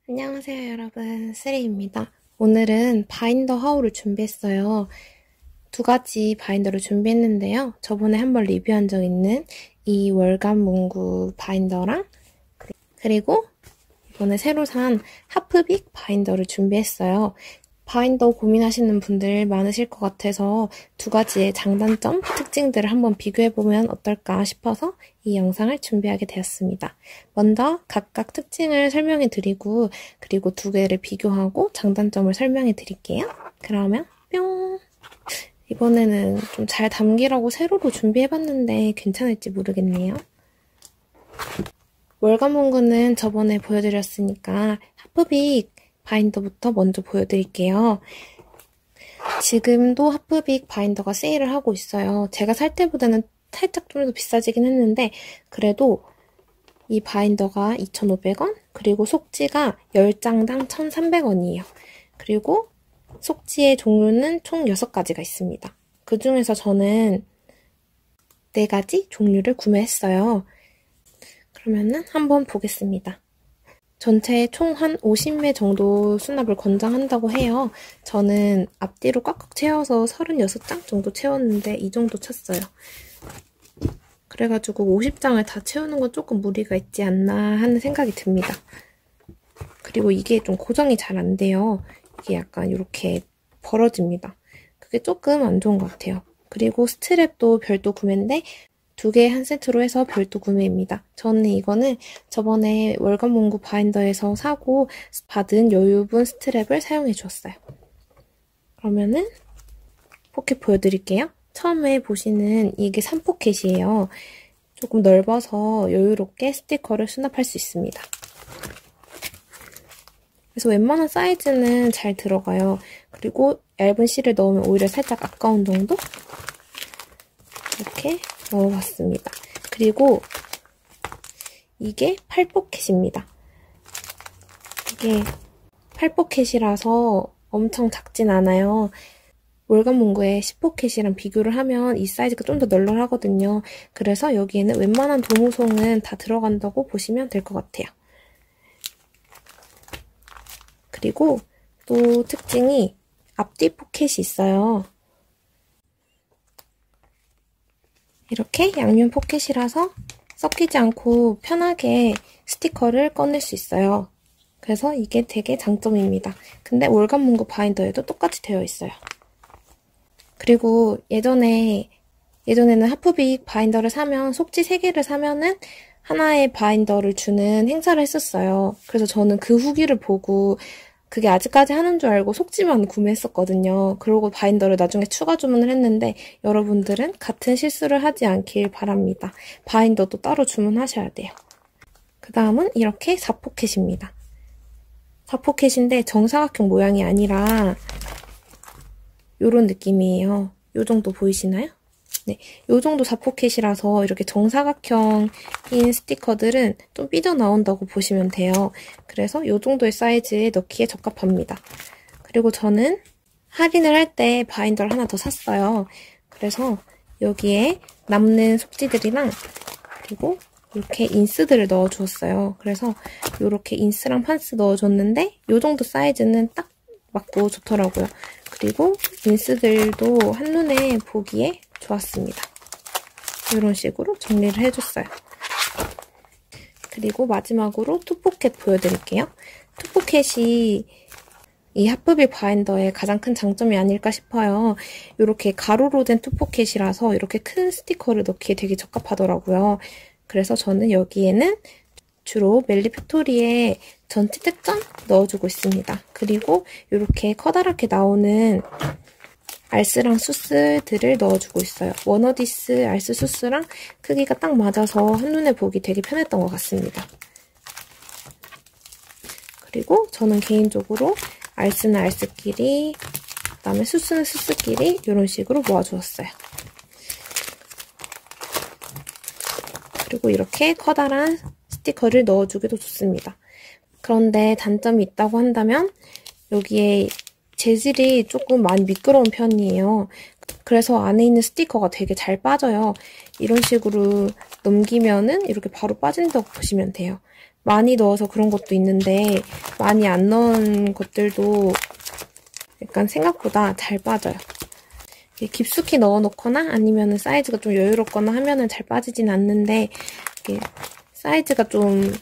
안녕하세요 여러분, 스리입니다. 오늘은 바인더 하울을 준비했어요. 두 가지 바인더를 준비했는데요. 저번에 한번 리뷰한 적 있는 이 월간 문구 바인더랑 그리고 이번에 새로 산 하프빅 바인더를 준비했어요. 바인더 고민하시는 분들 많으실 것 같아서 두 가지의 장단점, 특징들을 한번 비교해보면 어떨까 싶어서 이 영상을 준비하게 되었습니다. 먼저 각각 특징을 설명해 드리고 그리고 두 개를 비교하고 장단점을 설명해 드릴게요. 그러면 뿅! 이번에는 좀 잘 담기라고 세로로 준비해봤는데 괜찮을지 모르겠네요. 월간 문구는 저번에 보여드렸으니까 하프빅 바인더부터 먼저 보여드릴게요. 지금도 하프빅 바인더가 세일을 하고 있어요. 제가 살 때보다는 살짝 좀 더 비싸지긴 했는데 그래도 이 바인더가 2,500원, 그리고 속지가 10장당 1,300원이에요. 그리고 속지의 종류는 총 6가지가 있습니다. 그 중에서 저는 4가지 종류를 구매했어요. 그러면은 한번 보겠습니다. 전체 총 한 50매 정도 수납을 권장한다고 해요. 저는 앞뒤로 꽉꽉 채워서 36장 정도 채웠는데 이 정도 찼어요. 그래가지고 50장을 다 채우는 건 조금 무리가 있지 않나 하는 생각이 듭니다. 그리고 이게 좀 고정이 잘 안 돼요. 이게 약간 이렇게 벌어집니다. 그게 조금 안 좋은 것 같아요. 그리고 스트랩도 별도 구매인데 2개 한 세트로 해서 별도 구매입니다. 저는 이거는 저번에 월간 문구 바인더에서 사고 받은 여유분 스트랩을 사용해 주었어요. 그러면은 포켓 보여드릴게요. 처음에 보시는 이게 3포켓이에요. 조금 넓어서 여유롭게 스티커를 수납할 수 있습니다. 그래서 웬만한 사이즈는 잘 들어가요. 그리고 얇은 실을 넣으면 오히려 살짝 아까운 정도? 이렇게 넣어봤습니다. 그리고 이게 8포켓입니다. 이게 8포켓이라서 엄청 작진 않아요. 월간 문구의 10포켓이랑 비교를 하면 이 사이즈가 좀 더 널널하거든요. 그래서 여기에는 웬만한 도무송은 다 들어간다고 보시면 될 것 같아요. 그리고 또 특징이 앞뒤 포켓이 있어요. 이렇게 양면 포켓이라서 섞이지 않고 편하게 스티커를 꺼낼 수 있어요. 그래서 이게 되게 장점입니다. 근데 월간 문구 바인더에도 똑같이 되어 있어요. 그리고 예전에는 하프빅 바인더를 사면 속지 3개를 사면은 하나의 바인더를 주는 행사를 했었어요. 그래서 저는 그 후기를 보고 그게 아직까지 하는 줄 알고 속지만 구매했었거든요. 그리고 바인더를 나중에 추가 주문을 했는데 여러분들은 같은 실수를 하지 않길 바랍니다. 바인더도 따로 주문하셔야 돼요. 그 다음은 이렇게 4포켓입니다. 4포켓인데 정사각형 모양이 아니라 요런 느낌이에요. 요 정도 보이시나요? 네, 요 정도 4포켓이라서 이렇게 정사각형인 스티커들은 좀 삐져나온다고 보시면 돼요. 그래서 요 정도의 사이즈에 넣기에 적합합니다. 그리고 저는 할인을 할 때 바인더를 하나 더 샀어요. 그래서 여기에 남는 속지들이랑 그리고 이렇게 인스들을 넣어주었어요. 그래서 이렇게 인스랑 판스 넣어줬는데 요 정도 사이즈는 딱 맞고 좋더라고요. 그리고 인스들도 한눈에 보기에 좋았습니다. 이런 식으로 정리를 해줬어요. 그리고 마지막으로 투포켓 보여드릴게요. 투포켓이 이 하프빅 바인더의 가장 큰 장점이 아닐까 싶어요. 이렇게 가로로 된 투포켓이라서 이렇게 큰 스티커를 넣기에 되게 적합하더라고요. 그래서 저는 여기에는 주로 멜리 팩토리에 전체 특전 넣어주고 있습니다. 그리고 이렇게 커다랗게 나오는 알스랑 수스들을 넣어주고 있어요. 워너디스 알스 수스랑 크기가 딱 맞아서 한눈에 보기 되게 편했던 것 같습니다. 그리고 저는 개인적으로 알스는 알스끼리, 그다음에 수스는 수스끼리 이런 식으로 모아주었어요. 그리고 이렇게 커다란 스티커를 넣어주기도 좋습니다. 그런데 단점이 있다고 한다면 여기에 재질이 조금 많이 미끄러운 편이에요. 그래서 안에 있는 스티커가 되게 잘 빠져요. 이런 식으로 넘기면은 이렇게 바로 빠진다고 보시면 돼요. 많이 넣어서 그런 것도 있는데 많이 안 넣은 것들도 약간 생각보다 잘 빠져요. 깊숙이 넣어놓거나 아니면 사이즈가 좀 여유롭거나 하면은 잘 빠지진 않는데 이게 사이즈가 좀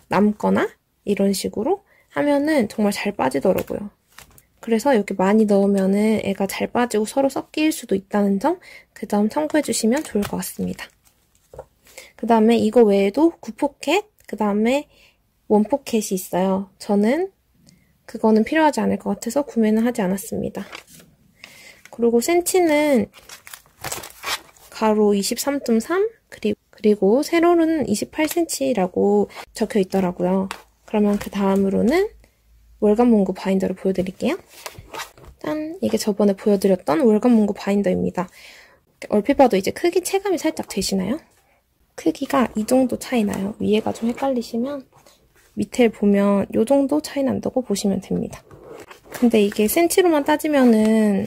남거나 이런 식으로 하면은 정말 잘 빠지더라고요. 그래서 이렇게 많이 넣으면은 애가 잘 빠지고 서로 섞일 수도 있다는 점 그 점 참고해주시면 좋을 것 같습니다. 그 다음에 이거 외에도 9포켓, 그 다음에 1포켓이 있어요. 저는 그거는 필요하지 않을 것 같아서 구매는 하지 않았습니다. 그리고 센치는 가로 23.3 그리고 세로는 28cm라고 적혀 있더라고요. 그러면 그 다음으로는 월간 문구 바인더를 보여드릴게요. 짠! 이게 저번에 보여드렸던 월간 문구 바인더입니다. 얼핏 봐도 이제 크기 체감이 살짝 되시나요? 크기가 이 정도 차이 나요. 위에가 좀 헷갈리시면 밑에 보면 이 정도 차이 난다고 보시면 됩니다. 근데 이게 센치로만 따지면은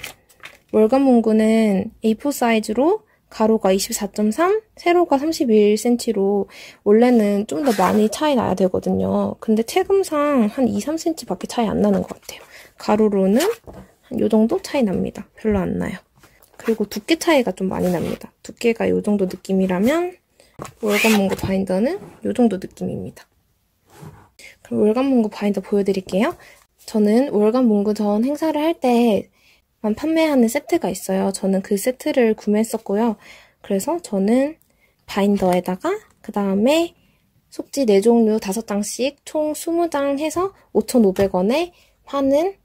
월간 문구는 A4 사이즈로 가로가 24.3, 세로가 31cm로 원래는 좀 더 많이 차이 나야 되거든요. 근데 체감상 한 2, 3cm 밖에 차이 안 나는 것 같아요. 가로로는 한 요 정도 차이 납니다. 별로 안 나요. 그리고 두께 차이가 좀 많이 납니다. 두께가 요 정도 느낌이라면 월간 문구 바인더는 요 정도 느낌입니다. 그럼 월간 문구 바인더 보여드릴게요. 저는 월간 문구전 행사를 할 때만 판매하는 세트가 있어요. 저는 그 세트를 구매했었고요. 그래서 저는 바인더에다가 그 다음에 속지 4종류 5장씩 총 20장 해서 5,500원에 파는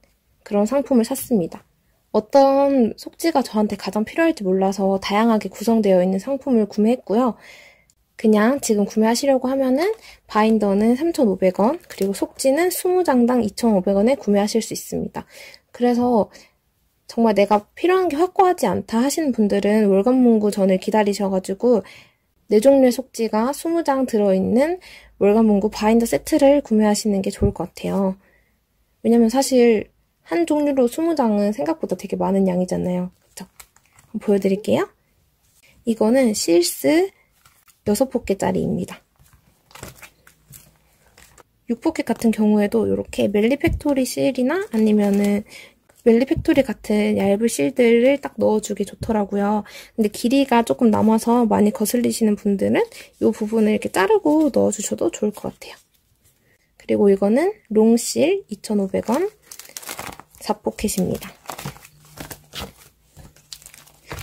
그런 상품을 샀습니다. 어떤 속지가 저한테 가장 필요할지 몰라서 다양하게 구성되어 있는 상품을 구매했고요. 그냥 지금 구매하시려고 하면은 바인더는 3,500원, 그리고 속지는 20장당 2,500원에 구매하실 수 있습니다. 그래서 정말 내가 필요한 게 확고하지 않다 하시는 분들은 월간 문구 전을 기다리셔가지고 4종류의 속지가 20장 들어있는 월간 문구 바인더 세트를 구매하시는 게 좋을 것 같아요. 왜냐면 사실 한 종류로 20장은 생각보다 되게 많은 양이잖아요. 그쵸? 한번 보여드릴게요. 이거는 실스 6포켓짜리입니다. 6포켓 같은 경우에도 이렇게 멜리팩토리 실이나 아니면은 멜리팩토리 같은 얇은 실들을 딱 넣어주기 좋더라고요. 근데 길이가 조금 남아서 많이 거슬리시는 분들은 이 부분을 이렇게 자르고 넣어주셔도 좋을 것 같아요. 그리고 이거는 롱실 2,500원 4포켓입니다.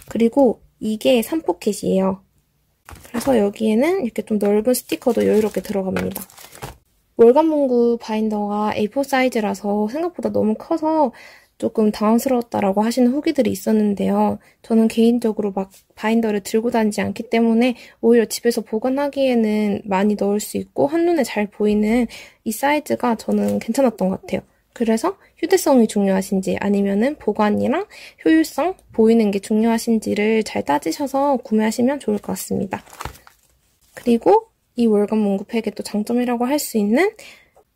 그리고 이게 3포켓이에요. 그래서 여기에는 이렇게 좀 넓은 스티커도 여유롭게 들어갑니다. 월간 문구 바인더가 A4 사이즈라서 생각보다 너무 커서 조금 당황스러웠다라고 하시는 후기들이 있었는데요. 저는 개인적으로 막 바인더를 들고 다니지 않기 때문에 오히려 집에서 보관하기에는 많이 넣을 수 있고 한눈에 잘 보이는 이 사이즈가 저는 괜찮았던 것 같아요. 그래서 휴대성이 중요하신지 아니면은 보관이랑 효율성, 보이는 게 중요하신지를 잘 따지셔서 구매하시면 좋을 것 같습니다. 그리고 이 월간 문구팩의 또 장점이라고 할 수 있는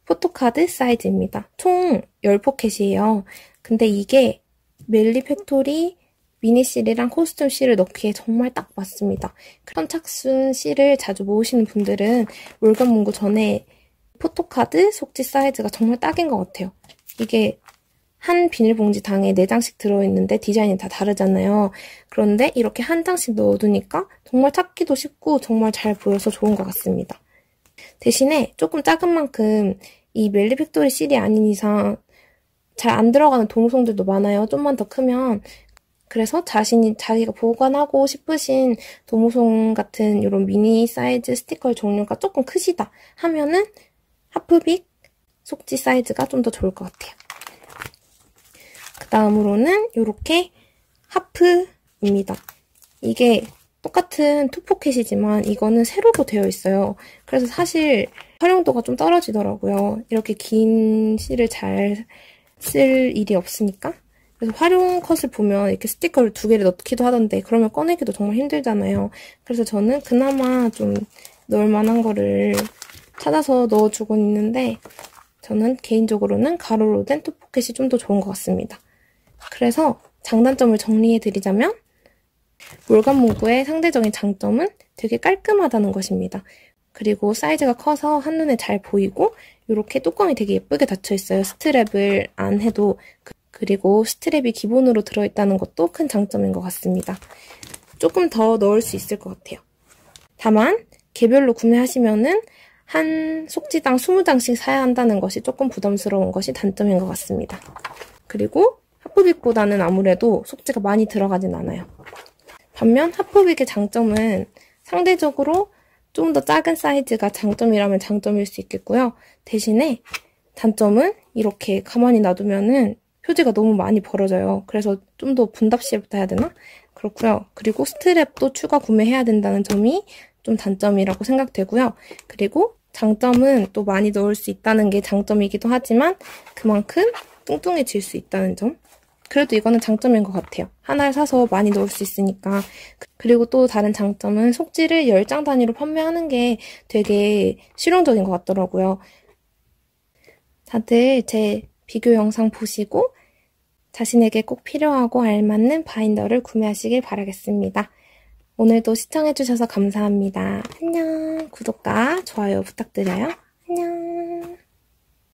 포토카드 사이즈입니다. 총 10포켓이에요. 근데 이게 멜리팩토리 미니실이랑 코스튬 실을 넣기에 정말 딱 맞습니다. 선착순 실을 자주 모으시는 분들은 월간 문구 전에 포토카드 속지 사이즈가 정말 딱인 것 같아요. 이게 한 비닐봉지당에 4장씩 들어있는데 디자인이 다 다르잖아요. 그런데 이렇게 한 장씩 넣어두니까 정말 찾기도 쉽고 정말 잘 보여서 좋은 것 같습니다. 대신에 조금 작은 만큼 이 멜리팩토리 실이 아닌 이상 잘 안 들어가는 도무송들도 많아요. 좀만 더 크면. 그래서 자기가 보관하고 싶으신 도무송 같은 이런 미니 사이즈 스티커의 종류가 조금 크시다 하면은 하프빅 속지 사이즈가 좀 더 좋을 것 같아요. 그 다음으로는 이렇게 하프입니다. 이게 똑같은 투포켓이지만 이거는 세로로 되어 있어요. 그래서 사실 활용도가 좀 떨어지더라고요. 이렇게 긴 실을 잘 쓸 일이 없으니까. 그래서 활용 컷을 보면 이렇게 스티커를 2개를 넣기도 하던데 그러면 꺼내기도 정말 힘들잖아요. 그래서 저는 그나마 좀 넣을 만한 거를 찾아서 넣어주곤 있는데 저는 개인적으로는 가로로 된 투포켓이 좀 더 좋은 것 같습니다. 그래서 장단점을 정리해드리자면 월간 문구의 상대적인 장점은 되게 깔끔하다는 것입니다. 그리고 사이즈가 커서 한눈에 잘 보이고 이렇게 뚜껑이 되게 예쁘게 닫혀있어요. 스트랩을 안 해도. 그리고 스트랩이 기본으로 들어있다는 것도 큰 장점인 것 같습니다. 조금 더 넣을 수 있을 것 같아요. 다만 개별로 구매하시면은 한 속지당 20장씩 사야 한다는 것이 조금 부담스러운 것이 단점인 것 같습니다. 그리고 하프빅보다는 아무래도 속지가 많이 들어가진 않아요. 반면 하프빅의 장점은 상대적으로 좀 더 작은 사이즈가 장점이라면 장점일 수 있겠고요. 대신에 단점은 이렇게 가만히 놔두면은 표지가 너무 많이 벌어져요. 그래서 좀 더 분답시럽다 해야 되나? 그렇고요. 그리고 스트랩도 추가 구매해야 된다는 점이 좀 단점이라고 생각되고요. 그리고 장점은 또 많이 넣을 수 있다는 게 장점이기도 하지만 그만큼 뚱뚱해질 수 있다는 점. 그래도 이거는 장점인 것 같아요. 하나를 사서 많이 넣을 수 있으니까. 그리고 또 다른 장점은 속지를 10장 단위로 판매하는 게 되게 실용적인 것 같더라고요. 다들 제 비교 영상 보시고 자신에게 꼭 필요하고 알맞는 바인더를 구매하시길 바라겠습니다. 오늘도 시청해주셔서 감사합니다. 안녕. 구독과 좋아요 부탁드려요.